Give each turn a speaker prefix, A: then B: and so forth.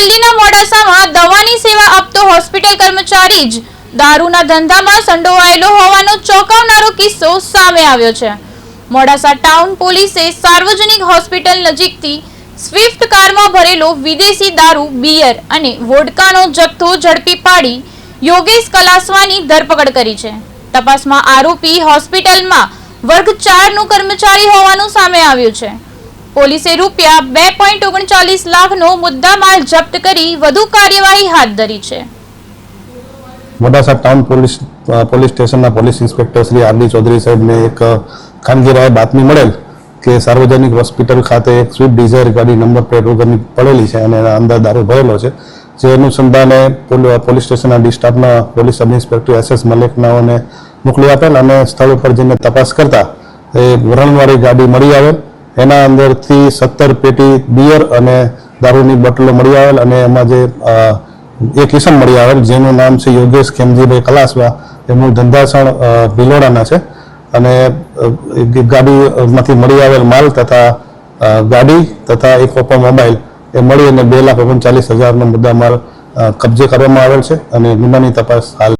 A: અરવલ્લીના મોડાસામાં દવાની સેવા આપતો હોસ્પિટલ કર્મચારી જ દારૂના ધંધામાં સંડોવાયેલો હોવાનો ચોંકાવનારો કિસ્સો સામે આવ્યો છે। મોડાસા ટાઉન પોલીસે સાર્વજનિક હોસ્પિટલ નજીકથી સ્વિફ્ટ કારમાં ભરેલો વિદેશી દારૂ, બિયર અને વોડકાનો જથ્થો ઝડપી પાડી યોગેશ કલાસવાની ધરપકડ કરી છે। તપાસમાં આરોપી હોસ્પિટલમાં વર્ગ 4 નો કર્મચારી હોવાનું સામે આવ્યું છે। પોલીસે રૂપિયા 2.39 લાખનો મુદ્દામાલ જપ્ત કરી વધુ કાર્યવાહી હાથ ધરી છે।
B: મોડાસા ટાઉન પોલીસ સ્ટેશનના police inspector Shri R D Chaudhary સાહેબને એક ખાનગી રાહે બાતમી મળેલ કે સાર્વજનિક હોસ્પિટલ ખાતે એક સ્વિફ્ટ ડિઝાયર ગાડી નંબર પ્લેટ વગરની પડેલી છે અને એના અંદર દારૂ ભરેલો છે। જે અનુસંધાને પોલીસ સ્ટેશનના ડી સ્ટાફના પોલીસ સબ ઇન્સ્પેક્ટર SS મલેકનાઓને મોકલી આપેલ અને સ્થળ ઉપર જઈને તપાસ કરતા એ વરણવાળી ગાડી મળી આવેલ। એના અંદરથી 17 પેટી બિયર અને દારૂની બોટલો મળી આવેલ અને એમાં જે એક ઇસમ મળી આવેલ જેનું નામ છે યોગેશ ખેમજીભાઈ કલાસવા, એમનું ધંધાસણ ભિલોડાના છે અને ગાડીમાંથી મળી આવેલ માલ તથા ગાડી તથા એક ઓપ્પો મોબાઈલ એ મળી અને 2,39,000નો મુદ્દામાલ કબજે કરવામાં આવેલ છે અને ગુનાની તપાસ હાલ